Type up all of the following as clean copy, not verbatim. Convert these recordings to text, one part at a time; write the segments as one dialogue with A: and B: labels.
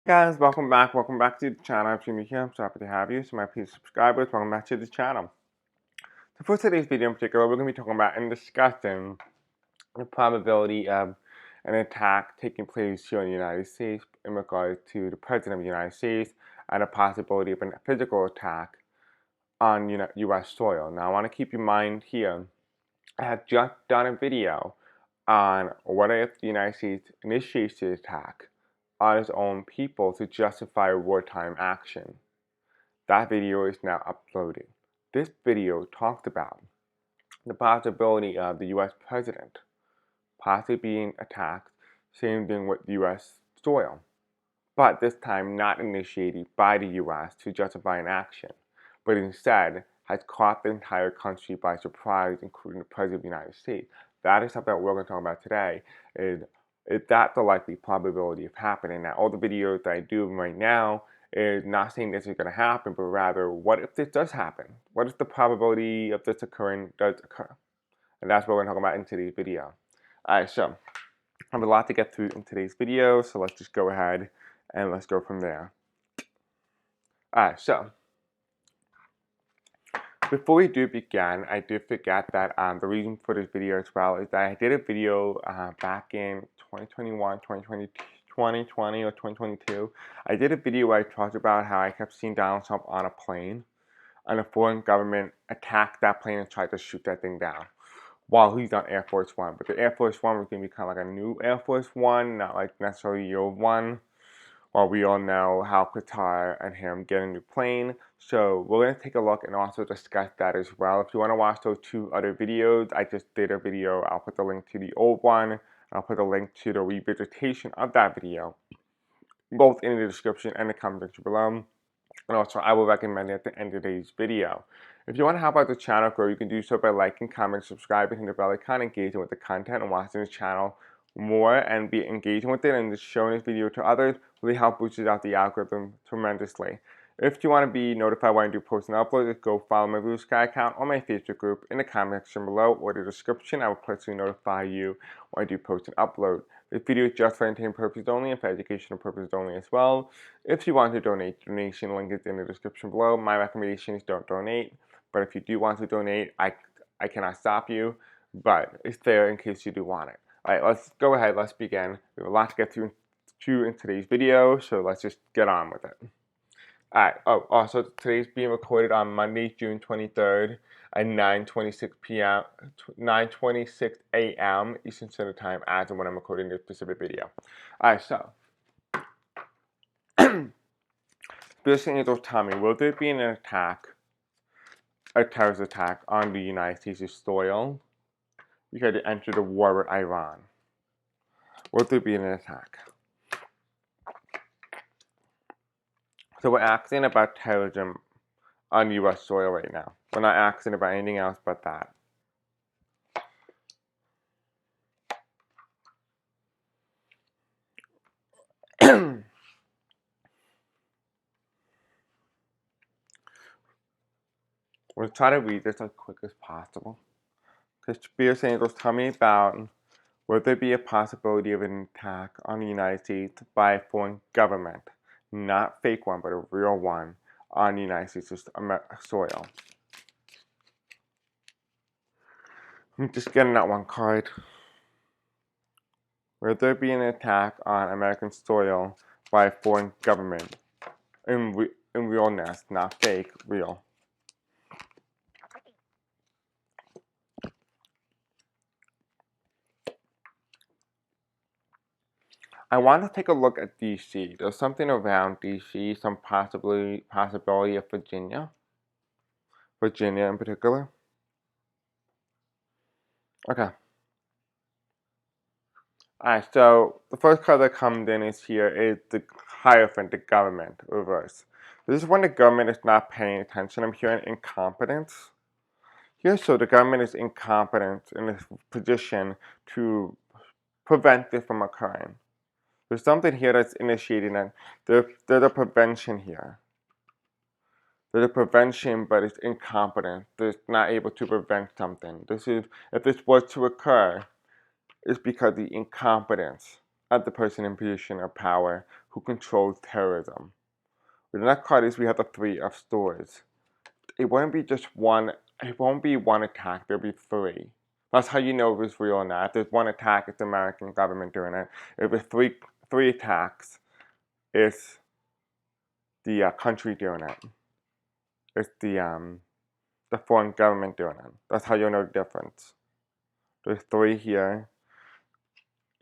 A: Guys, welcome back to the channel. I'm Jimmy here. I'm so happy to have you. So my please subscribers, welcome back to the channel. So for today's video in particular, we're going to be talking about and discussing the probability of an attack taking place here in the United States in regard to the President of the United States and the possibility of a physical attack on U.S. soil. Now I want to keep in mind here, I have just done a video on what if the United States initiates the attack on its own people to justify wartime action. That video is now uploaded. This video talked about the possibility of the US president possibly being attacked, same thing with US soil, but this time not initiated by the US to justify an action, but instead has caught the entire country by surprise, including the President of the United States. That is something that we're going to talk about today. Is that the likely probability of happening? Now, all the videos that I do right now is not saying this is going to happen, but rather, what if this does happen? What if the probability of this occurring does occur? And that's what we're going to talk about in today's video. Alright, so I have a lot to get through in today's video, so let's just go ahead and let's go from there. Alright, so before we do begin, I did forget that the reason for this video as well is that I did a video back in 2021, 2020 or 2022. I did a video where I talked about how I kept seeing Donald Trump on a plane and a foreign government attacked that plane and tried to shoot that thing down while he's on Air Force One. But the Air Force One was going to be kind of like a new Air Force One, not like necessarily your one. Well, we all know how Qatar and him get a new plane. So we're going to take a look and also discuss that as well. If you want to watch those two other videos, I just did a video. I'll put the link to the old one. I'll put a link to the revisitation of that video, both in the description and the comment section below. And also, I will recommend it at the end of today's video. If you want to help out the channel grow, you can do so by liking, commenting, subscribing, hitting the bell icon, engaging with the content, and watching the channel more and be engaging with it and just showing this video to others really help boost out the algorithm tremendously. If you want to be notified when I do post and upload, just go follow my Blue Sky account or my Facebook group in the comment section below or the description. I will personally notify you when I do post and upload. This video is just for entertainment purposes only and for educational purposes only as well. If you want to donate, donation link is in the description below. My recommendation is don't donate, but if you do want to donate, I cannot stop you, but it's there in case you do want it. Alright, let's go ahead, let's begin. We have a lot to get through in today's video, so let's just get on with it. Alright, also today's being recorded on Monday, June 23rd at 9:26 p.m., 9:26 a.m. Eastern Standard Time as of when I'm recording this specific video. Alright, so Spirit Angels tell me, will there be an attack, a terrorist attack on the United States' soil because they entered a war with Iran? Will there be an attack? So we're asking about terrorism on U.S. soil right now. We're not asking about anything else but that. We'll try to read this as quick as possible. The Spirit Angels tell me about, would there be a possibility of an attack on the United States by a foreign government? Not fake one, but a real one on the United States soil. I'm just getting that one card. Will there be an attack on American soil by a foreign government? In realness, not fake, real. I want to take a look at DC. There's something around DC, some possibility of Virginia in particular. Okay. Alright, so the first card that comes in is here is the Hierophant, the government, reverse. This is when the government is not paying attention. I'm hearing incompetence here, so the government is incompetent in a position to prevent this from occurring. There's something here that's initiating that. There's a prevention here. There's a prevention, but it's incompetent. It's not able to prevent something. This is, if this was to occur, it's because of the incompetence at the person in position of power who controls terrorism. With the next card is we have the Three of Swords. It won't be just one. It won't be one attack. There'll be three. That's how you know if it's real or not. If there's one attack, it's the American government doing it. If there's three attacks, it's the country doing it. It's the foreign government doing it. That's how you know the difference. There's three here.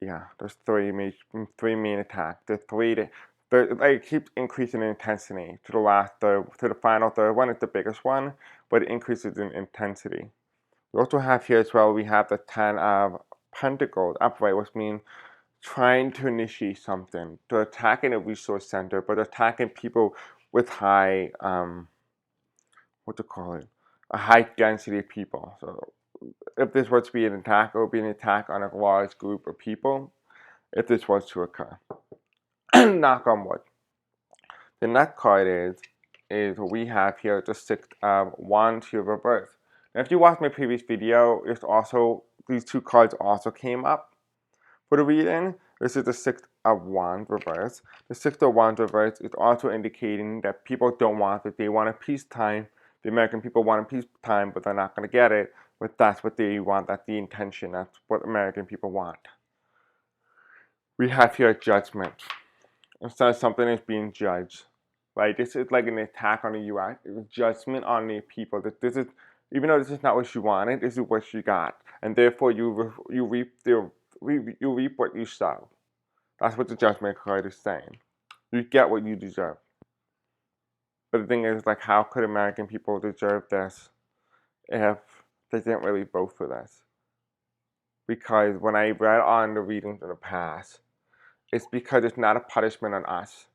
A: Yeah, there's three main attacks. There's three. It keeps increasing in intensity to the last third, to the final third one. It's the biggest one, but it increases in intensity. We also have here as well. We have the Ten of Pentacles upright, which means trying to initiate something, to attacking a resource center, but attacking people with high what to call it, a high density of people. So if this was to be an attack, it would be an attack on a large group of people. If this was to occur, knock on wood. The next card is what we have here, the Six of Wands here reversed. Now, if you watched my previous video, it's also these two cards also came up for the reading. This is the Six of Wands reverse. The Six of Wands reverse is also indicating that people don't want it. They want a peacetime. The American people want a peacetime, but they're not going to get it. But that's what they want. That's the intention. That's what American people want. We have here judgment. Instead, something is being judged. Right? This is like an attack on the U.S. It's judgment on the people. This is, even though this is not what you wanted, this is what you got, and therefore you reap what you sow. That's what the judgment card is saying. You get what you deserve. But the thing is, like, how could American people deserve this if they didn't really vote for this? Because when I read on the readings in the past, it's because it's not a punishment on us.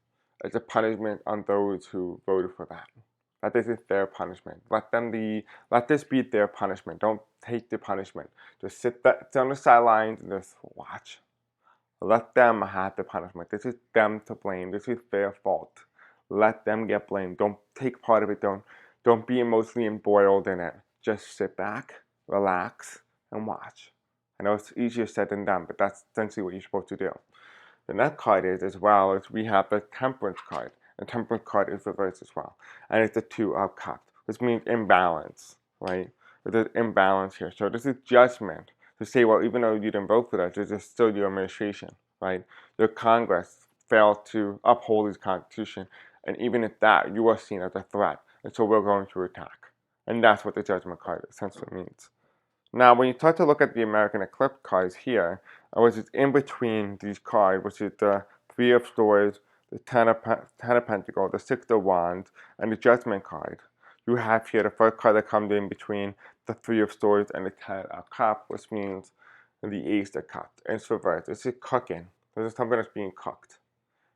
A: It's a punishment on those who voted for that. That this is their punishment. Let this be their punishment. Don't take the punishment. Just sit on the sidelines and just watch. Let them have the punishment. This is them to blame. This is their fault. Let them get blamed. Don't take part of it. Don't be emotionally embroiled in it. Just sit back, relax, and watch. I know it's easier said than done, but that's essentially what you're supposed to do. The next card is, as well, is we have the Temperance card. The Temperance card is reversed as well. And it's the Two of Cups, which means imbalance, right? There's imbalance here. So this is judgment to say, well, even though you didn't vote for that, this is still your administration, right? Your Congress failed to uphold this Constitution. And even at that, you are seen as a threat. And so we're going to attack. And that's what the Judgment card essentially means. Now, when you start to look at the American Eclipse cards here, which is in between these cards, which is the Three of Swords, the Ten of Pentacles, the Six of Wands, and the Judgment card, you have here the first card that comes in between the Three of Swords and the Ten of Cups, which means the Ace of Cups. And it's reversed. This is cooking. This is something that's being cooked.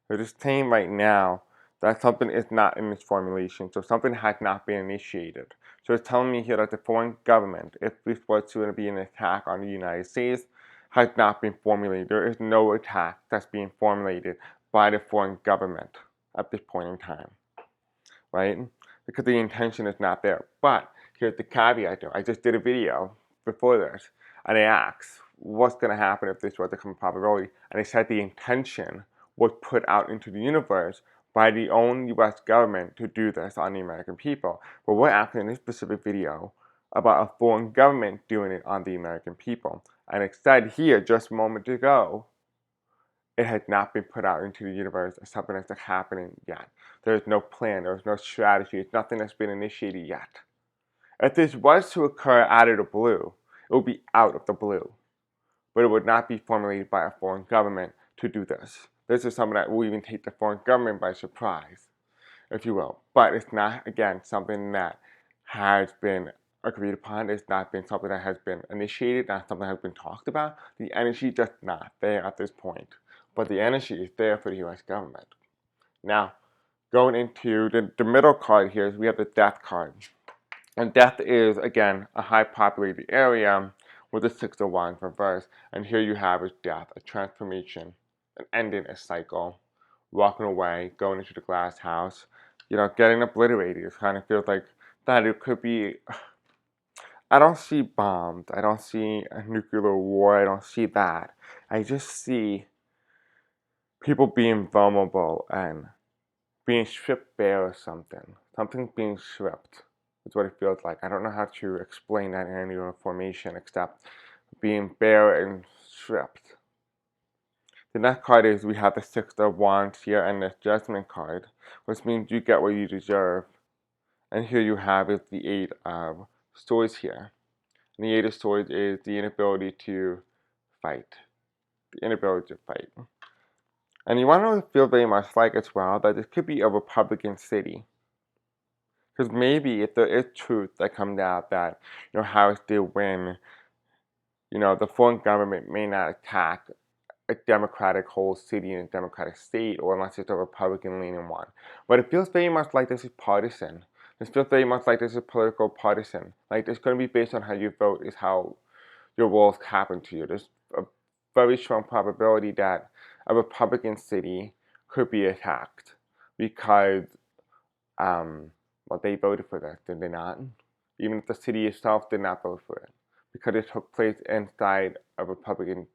A: They're just saying right now that something is not in its formulation, so something has not been initiated. So it's telling me here that the foreign government, if this was to be an attack on the United States, has not been formulated. There is no attack that's being formulated by the foreign government at this point in time, right? Because the intention is not there. But here's the caveat though. I just did a video before this, and I asked, what's going to happen if this was to come a probability? And I said the intention was put out into the universe by the own U.S. government to do this on the American people. But we're asking in this specific video about a foreign government doing it on the American people. And it said here just a moment ago, it had not been put out into the universe as something that's happening yet. There's no plan, there's no strategy, it's nothing that's been initiated yet. If this was to occur out of the blue, it would be out of the blue. But it would not be formulated by a foreign government to do this. This is something that will even take the foreign government by surprise, if you will. But it's not, again, something that has been agreed upon. It's not been something that has been initiated, not something that has been talked about. The energy just not there at this point. But the energy is there for the U.S. government. Now, going into the middle card here, is we have the Death card. And Death is, again, a high populated area with the Six of Wands reverse. And here you have is death, a transformation, an ending, a cycle, walking away, going into the glass house, getting obliterated. It kind of feels like that it could be. I don't see bombs. I don't see a nuclear war. I don't see that. I just see people being vulnerable and being stripped bare or something. Something being stripped is what it feels like. I don't know how to explain that in any other formation except being bare and stripped. The next card is we have the Six of Wands here and the Judgment card, which means you get what you deserve. And here you have is the Eight of Swords here. And the Eight of Swords is the inability to fight. The inability to fight. And you want to feel very much like as well that this could be a Republican city. Because maybe if there is truth that comes out that, Harris did win, the foreign government may not attack a Democratic whole city in a Democratic state, or unless it's a Republican-leaning one. But it feels very much like this is partisan. This feels very much like this is political partisan. Like it's going to be based on how you vote is how your roles happen to you. There's a very strong probability that a Republican city could be attacked because, they voted for this, did they not? Even if the city itself did not vote for it, because it took place inside a Republican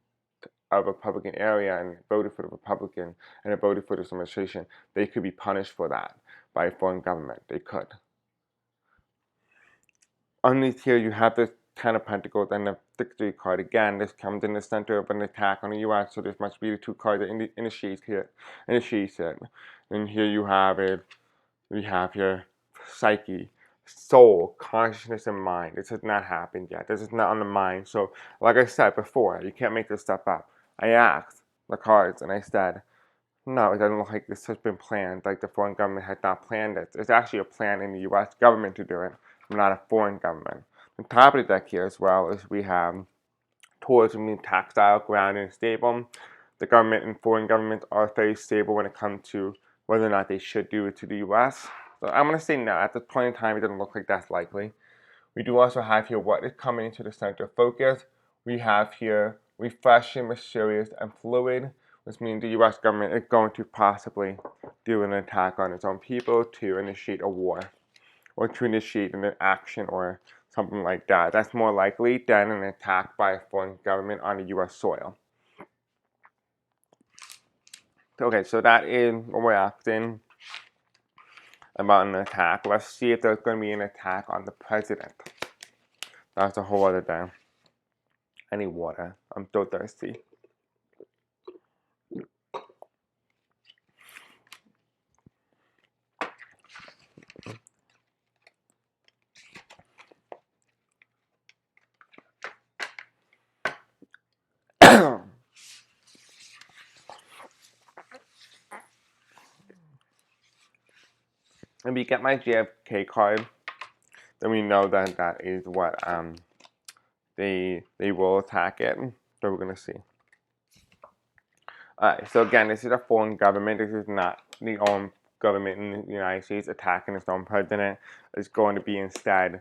A: area and voted for the Republican and it voted for this administration, they could be punished for that by a foreign government. They could. Underneath here, you have this Ten of Pentacles and the Victory card. Again, this comes in the center of an attack on the U.S., so this must be the two cards that initiates it. And here you have it. We have here psyche, soul, consciousness, and mind. This has not happened yet. This is not on the mind. So, like I said before, you can't make this stuff up. I asked the cards and I said, no, it doesn't look like this has been planned. Like the foreign government has not planned it. It's actually a plan in the U.S. government to do it, not a foreign government. On top of the deck here as well is we have tourism being tactile, grounded, and stable. The government and foreign governments are very stable when it comes to whether or not they should do it to the U.S. So I'm going to say no. At this point in time, it doesn't look like that's likely. We do also have here what is coming into the center of focus. We have here refreshing, mysterious, and fluid, which means the U.S. government is going to possibly do an attack on its own people to initiate a war or to initiate an action or something like that. That's more likely than an attack by a foreign government on the U.S. soil. Okay, so that is what we're asking about an attack. Let's see if there's going to be an attack on the president. That's a whole other thing. I need water. I'm so thirsty. If we get my JFK card, then we know that that is what they will attack it. So we're gonna see. Alright, so again, this is a foreign government. This is not the own government in the United States attacking its own president. It's going to be instead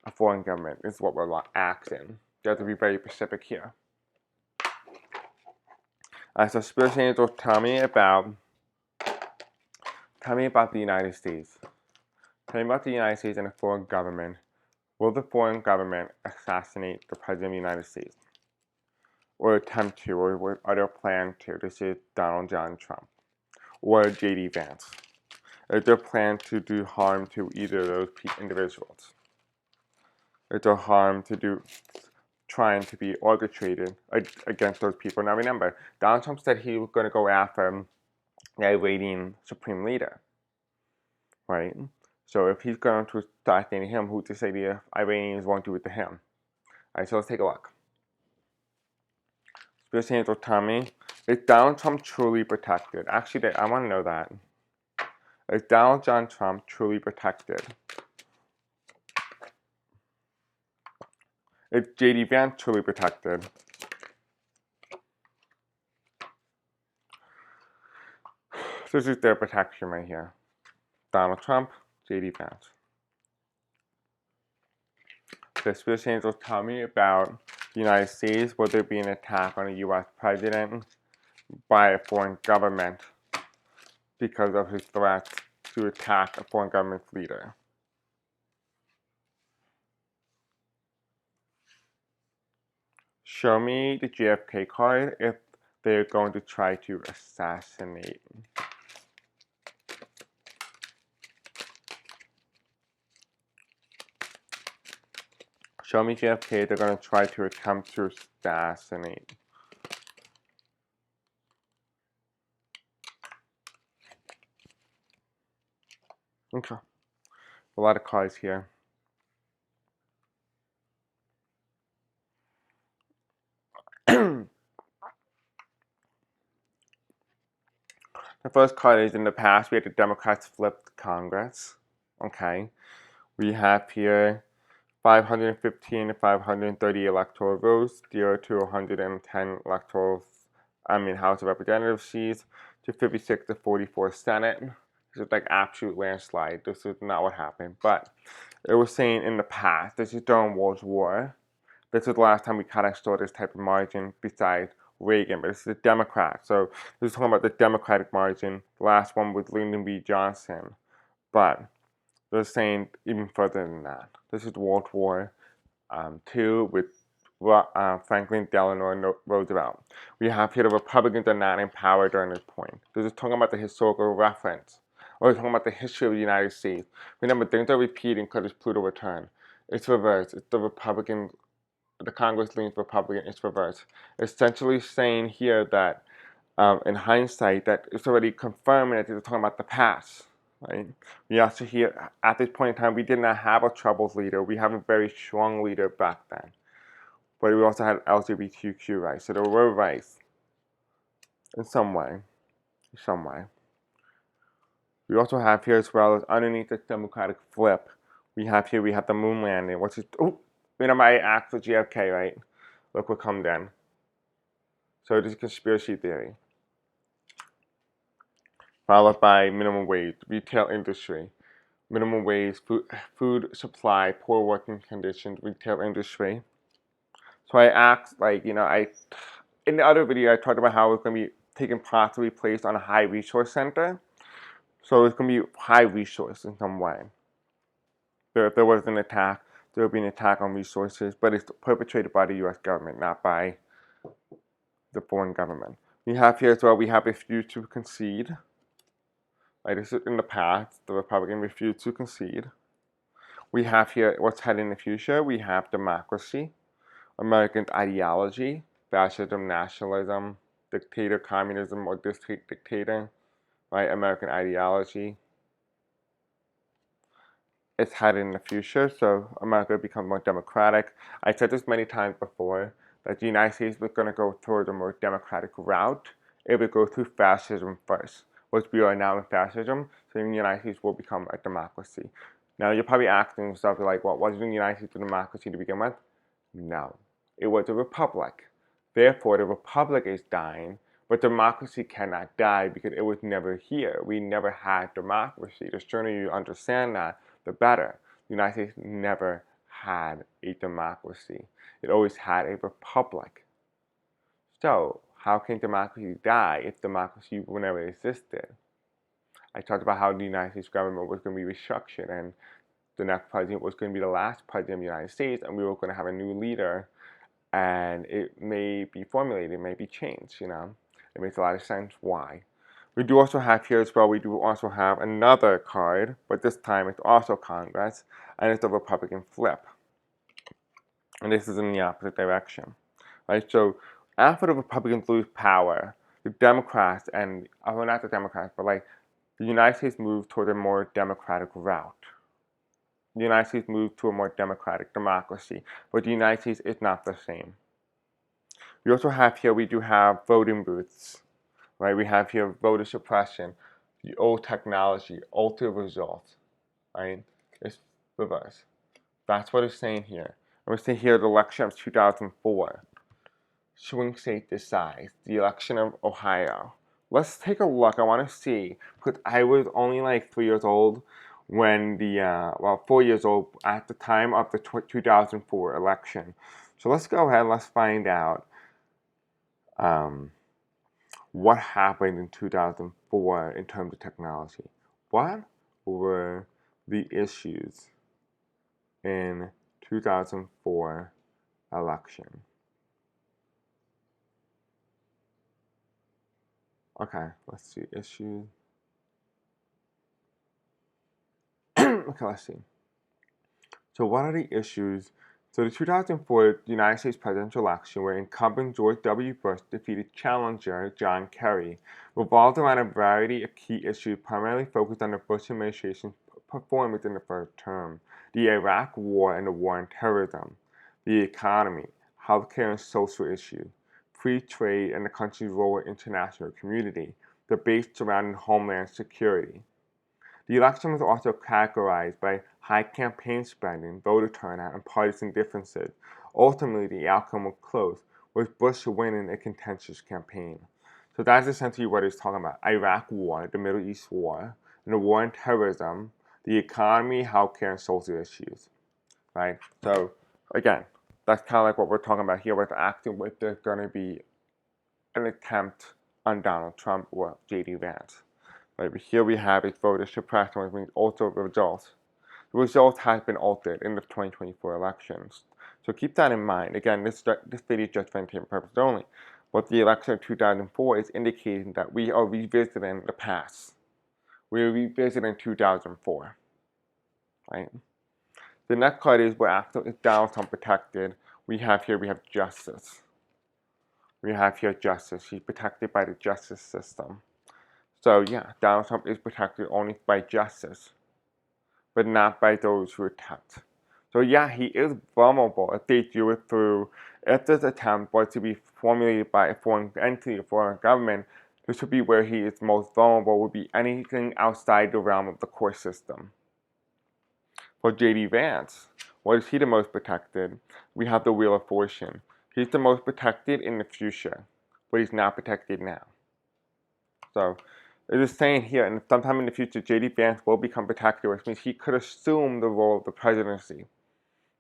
A: a foreign government. This is what we're asking. You have to be very specific here. So Spirit Angels, tell me about the United States. Tell me about the United States and a foreign government. Will the foreign government assassinate the President of the United States? Or attempt to, or other plan to? This is Donald John Trump. Or J.D. Vance. Is there a plan to do harm to either of those individuals? Is there harm to do, trying to be orchestrated against those people? Now remember, Donald Trump said he was going to go after the Iranian Supreme Leader. Right? So if he's going to assassinate him, who's to say the Iranians won't do it to him? Alright, so let's take a look. Spirit Angel, tell me, is Donald Trump truly protected? Actually, I want to know that. Is Donald John Trump truly protected? Is J.D. Vance truly protected? This is their protection right here. Donald Trump, J.D. Vance. The Spirit Angels tell me about the United States. Will there be an attack on a U.S. president by a foreign government because of his threat to attack a foreign government's leader? Show me the JFK card if they're going to try to assassinate. Show me JFK, they're going to try to attempt to assassinate. Okay. A lot of cards here. The first card is in the past, we had the Democrats flip Congress. Okay. We have here 515 to 530 electoral votes, 0 to 110 House of Representatives seats, to 56 to 44 Senate. This is like absolute landslide. This is not what happened. But it was saying in the past, this is during World War. This is the last time we kind of saw this type of margin besides Reagan, but this is a Democrat. So this is talking about the Democratic margin. The last one was Lyndon B. Johnson. But they're saying even further than that. This is World War II with Franklin Delano Roosevelt. We have here the Republicans are not in power during this point. This is talking about the historical reference. Or we're talking about the history of the United States. Remember, things are repeating because it's Pluto return. It's reversed. It's the Republican, the Congress leans Republican, it's reversed. Essentially saying here that in hindsight, that it's already confirming that they're talking about the past. Right? We also here, at this point in time, we did not have a troubled leader. We have a very strong leader back then. But we also had LGBTQ rights. So there were rights in some way. We also have here as well as underneath the Democratic flip, we have the moon landing, which is, remember I asked for JFK, right? Look what come then. So this is conspiracy theory. Followed by minimum wage, retail industry. Minimum wage, food supply, poor working conditions, retail industry. So I asked, in the other video, I talked about how it's going to be taken possibly placed on a high resource center. So it's going to be high resource in some way. If there was an attack, there will be an attack on resources, but it's perpetrated by the U.S. government, not by the foreign government. We have here as well, we have refused to concede. This is in the past, the Republican refused to concede. We have here what's heading in the future. We have democracy, American ideology, fascism, nationalism, dictator, communism, or dictator, right? American ideology. It's headed in the future, so America becomes more democratic. I said this many times before, that the United States was going to go towards a more democratic route. It would go through fascism first, which we are now in fascism, so the United States will become a democracy. Now, you're probably asking yourself, like, well, wasn't the United States a democracy to begin with? No. It was a republic. Therefore, the republic is dying, but democracy cannot die because it was never here. We never had democracy. The sooner you understand that, the better. The United States never had a democracy. It always had a republic. So, how can democracy die if democracy never existed? I talked about how the United States government was going to be restructured, and the next president was going to be the last president of the United States, and we were going to have a new leader, and it may be formulated, it may be changed, It makes a lot of sense why. We do also have here as well, we do also have another card, but this time it's also Congress, and it's the Republican flip. And this is in the opposite direction, right? So after the Republicans lose power, the Democrats and, well, not the Democrats, but the United States moves toward a more democratic route. The United States moved to a more democratic democracy, but the United States is not the same. We also have here, we do have voting booths, right? We have here voter suppression, the old technology, altered results, right? It's reverse. That's what it's saying here. And we're saying here the election of 2004. Swing state decides, the election of Ohio. Let's take a look. I want to see, because I was only like 3 years old when 4 years old at the time of the 2004 election. So let's go ahead and let's find out what happened in 2004 in terms of technology. What were the issues in 2004 election? Okay, let's see, issues. Okay, let's see. So what are the issues? So the 2004 United States presidential election, where incumbent George W. Bush defeated challenger John Kerry, revolved around a variety of key issues primarily focused on the Bush administration's performance in the first term: the Iraq War and the war on terrorism, the economy, healthcare and social issues, free trade and the country's role in international community, debates surrounding homeland security. The election was also characterized by high campaign spending, voter turnout, and partisan differences. Ultimately, the outcome was close, with Bush winning a contentious campaign. So that's essentially what it's talking about: Iraq War, the Middle East War, and the war on terrorism, the economy, healthcare, and social issues. Right? So again, that's kind of like what we're talking about here with acting with there's going to be an attempt on Donald Trump or J.D. Vance. Right, but here we have a voter suppression, which means also the results. The results have been altered in the 2024 elections. So keep that in mind. Again, this video is just for entertainment purposes only. But the election of 2004 is indicating that we are revisiting the past. We are revisiting 2004. Right? The next card is where after Donald Trump protected, we have justice. We have here justice. He's protected by the justice system. So yeah, Donald Trump is protected only by justice, but not by those who attempt. So yeah, he is vulnerable if they do it through, if this attempt was to be formulated by a foreign entity, a foreign government, this would be where he is most vulnerable, would be anything outside the realm of the court system. For J.D. Vance, what is he the most protected? We have the Wheel of Fortune. He's the most protected in the future, but he's not protected now. So it is saying here, and sometime in the future, J.D. Vance will become protected, which means he could assume the role of the presidency.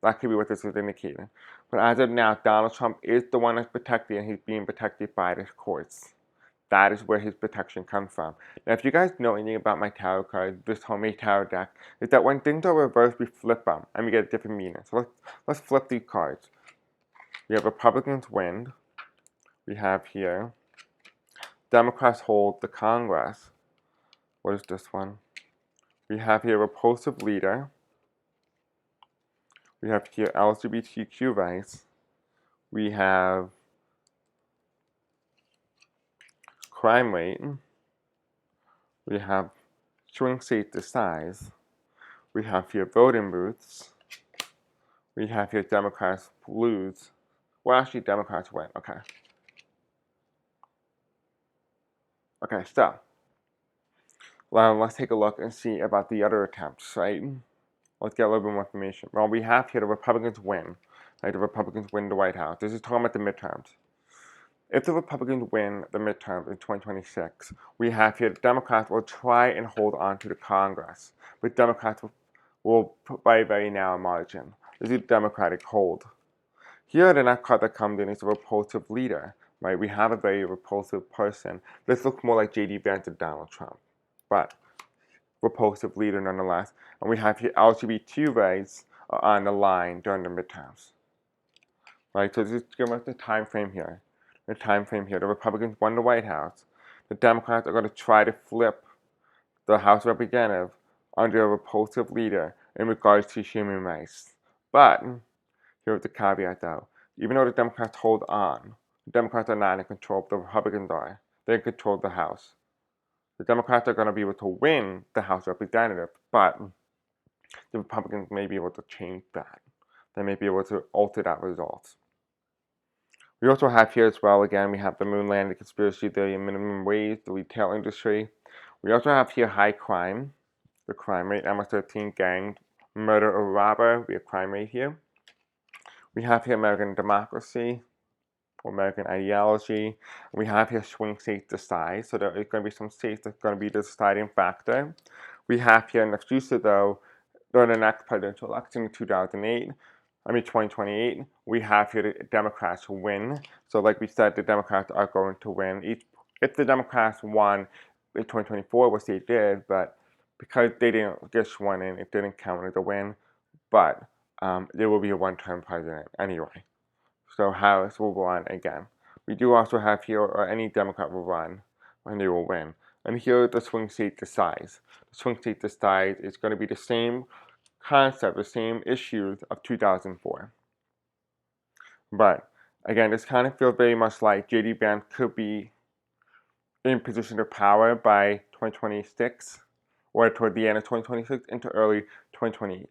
A: That could be what this is indicating. But as of now, Donald Trump is the one that's protected, and he's being protected by the courts. That is where his protection comes from. Now, if you guys know anything about my tarot cards, this homemade tarot deck, is that when things are reversed, we flip them, and we get a different meaning. So let's flip these cards. We have Republicans win. We have here Democrats hold the Congress. What is this one? We have here repulsive leader. We have here LGBTQ rights. We have crime rate. We have swing state to size. We have here voting booths. We have here Democrats lose. Well, actually, Democrats win. Okay. Okay, so let's take a look and see about the other attempts, right? Let's get a little bit more information. Well, we have here the Republicans win. Right, the Republicans win the White House. This is talking about the midterms. If the Republicans win the midterms in 2026, we have here the Democrats will try and hold on to the Congress, but Democrats will by a very narrow margin. This is a Democratic hold. Here, the next card that comes in is a repulsive leader. Right, we have a very repulsive person. This looks more like J.D. Vance than Donald Trump, but repulsive leader nonetheless. And we have here LGBT rights are on the line during the midterms. Right, so this is giving us the time frame here. The time frame here. The Republicans won the White House. The Democrats are going to try to flip the House of Representatives under a repulsive leader in regards to human rights. But here's the caveat though. Even though the Democrats hold on, the Democrats are not in control, the Republicans are. They control the House. The Democrats are going to be able to win the House of Representatives, but the Republicans may be able to change that. They may be able to alter that result. We also have here as well, again, we have the moon landing conspiracy theory and minimum wage, the retail industry. We also have here high crime, the crime rate, MS-13 gang, murder or robber, we have crime rate here. We have here American democracy, or American ideology. We have here swing states decide, so there is going to be some states that's going to be the deciding factor. We have here in the future, though, during the next presidential election in 2028, we have here the Democrats win. So like we said, the Democrats are going to win. If the Democrats won in 2024, which they did, but because they didn't get sworn in, it didn't count as a win. But there will be a one-term president anyway. So Harris will run again. We do also have here, or any Democrat will run. and they will win. And here the swing state decides. The swing state decides it's going to be the same concept, the same issues of 2004. But again, this kind of feels very much like JD Vance could be in position of power by 2026, or toward the end of 2026 into early 2027,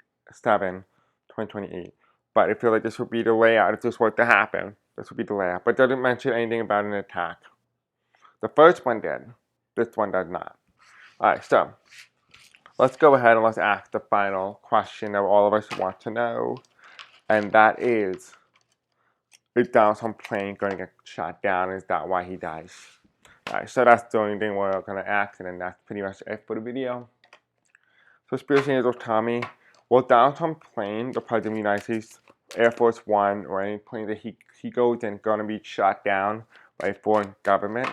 A: 2028. But I feel like this would be the layout if this were to happen. This would be the layout. But it doesn't mention anything about an attack. The first one did. This one does not. Alright, so let's go ahead and let's ask the final question that all of us want to know. And that is Donald Trump's plane going to get shot down? Is that why he dies? Alright, so that's the only thing we're going to ask, and then that's pretty much it for the video. So Spiritual Angel Tommy, will Donald Trump's plane, the President of the United States, Air Force One, or any plane that he goes in, going to be shot down by a foreign government?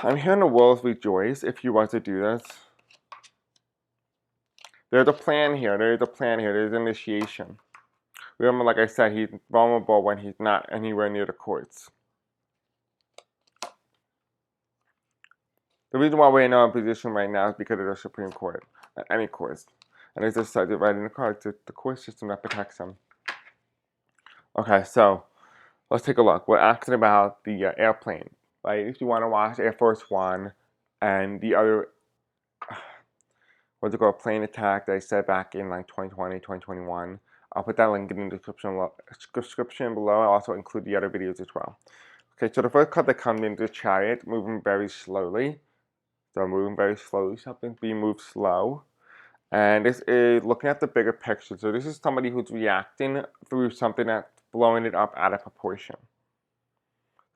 A: I'm hearing the world rejoice if you want to do this. There's a plan here. There's initiation. Remember, like I said, he's vulnerable when he's not anywhere near the courts. The reason why we're in our position right now is because of the Supreme Court, any courts. And it just says it right in the card, it's the court system that protects them. Okay, so let's take a look. We're asking about the airplane, right? If you want to watch Air Force One and the other, what's it called, plane attack that I said back in like 2020, 2021, I'll put that link in the description below. I'll also include the other videos as well. Okay, so the first card that comes in is the Chariot, moving very slowly. So moving very slowly, something's being moved slow. And this is looking at the bigger picture. So this is somebody who's reacting through something that's blowing it up out of proportion.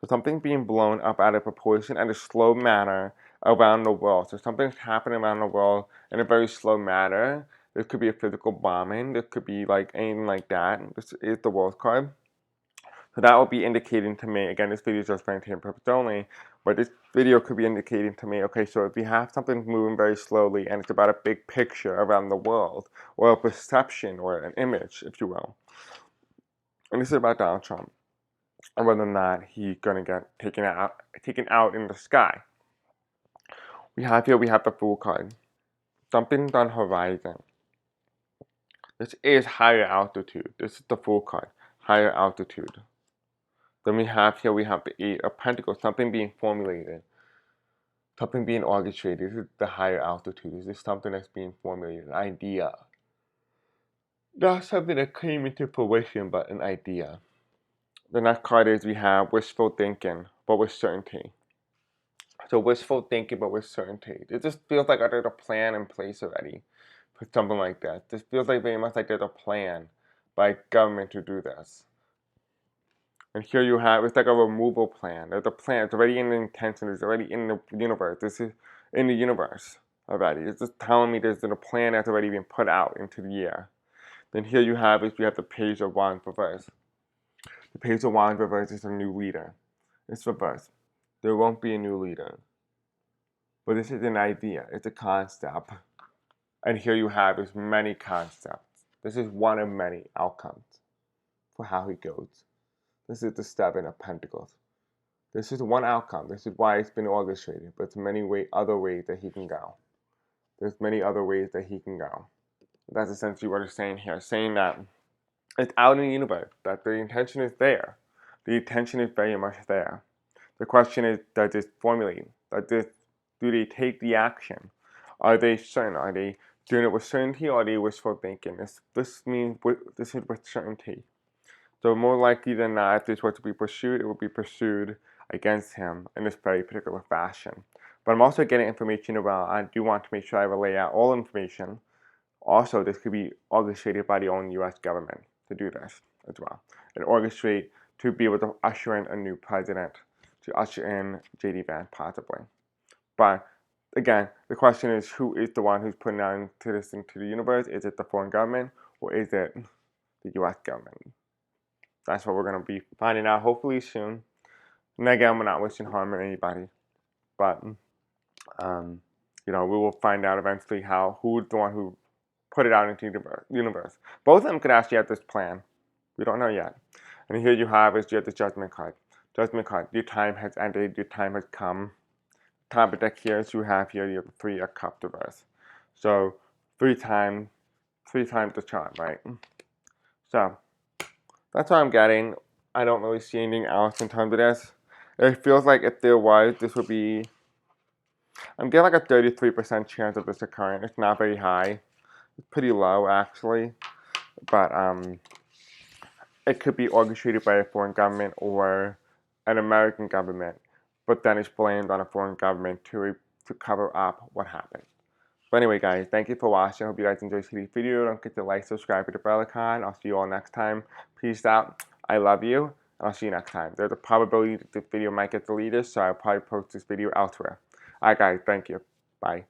A: So something being blown up out of proportion in a slow manner around the world. So something's happening around the world in a very slow manner. There could be a physical bombing. There could be like anything like that. This is the World card. So that will be indicating to me, again, this video is just for entertainment purpose only, but this video could be indicating to me, okay, so if you have something moving very slowly and it's about a big picture around the world, or a perception, or an image, if you will, and this is about Donald Trump, and whether or not he's going to get taken out in the sky. We have the Fool card. Something's on horizon. This is higher altitude. This is the Fool card, higher altitude. Then we have the Eight of Pentacles, something being formulated, something being orchestrated. This is the higher altitude. This is something that's being formulated, an idea. Not something that came into fruition, but an idea. The next card is we have wishful thinking, but with certainty. So wishful thinking, but with certainty. It just feels like there's a plan in place already for something like that. This feels like very much like there's a plan by government to do this. And here you have, it's like a removal plan. There's a plan, it's already in the intention, it's already in the universe. This is in the universe already. It's just telling me there's a plan that's already been put out into the air. Then here you have the Page of Wands reverse. The Page of Wands reverse is a new leader. It's reverse. There won't be a new leader. But this is an idea, it's a concept. And here you have is many concepts. This is one of many outcomes for how he goes. This is the Seven of Pentacles. This is one outcome. This is why it's been orchestrated. But there's other ways that he can go. There's many other ways that he can go. That's essentially what it's saying here. Saying that it's out in the universe. That the intention is there. The intention is very much there. The question is, does it formulate? Do they take the action? Are they certain? Are they doing it with certainty, or are they wishful thinking? This is with certainty. So more likely than not, if this were to be pursued, it will be pursued against him in this very particular fashion. But I'm also getting information about, I do want to make sure I relay out all information. Also, this could be orchestrated by the own U.S. government to do this as well. And orchestrate to be able to usher in a new president, to usher in JD Vance possibly. But again, the question is, who is the one who's putting out into the universe? Is it the foreign government, or is it the U.S. government? That's what we're going to be finding out hopefully soon. And again, we're not wishing harm on anybody. But, we will find out eventually who's the one who put it out into the universe. Both of them could actually have this plan. We don't know yet. And here you have is you have the Judgment card. Judgment card, your time has ended, your time has come. Top of deck here, so you have here, you have the 3 of Cups reverse. So, three times the chart, right? So, that's what I'm getting. I don't really see anything else in terms of this. It feels like if there was, this would be, I'm getting like a 33% chance of this occurring. It's not very high. It's pretty low, actually. But, it could be orchestrated by a foreign government or an American government, but then it's blamed on a foreign government to cover up what happened. But anyway, guys, thank you for watching. I hope you guys enjoyed today's video. Don't forget to like, subscribe, hit the bell icon. I'll see you all next time. Peace out. I love you, and I'll see you next time. There's a probability that this video might get deleted, so I'll probably post this video elsewhere. Alright, guys, thank you. Bye.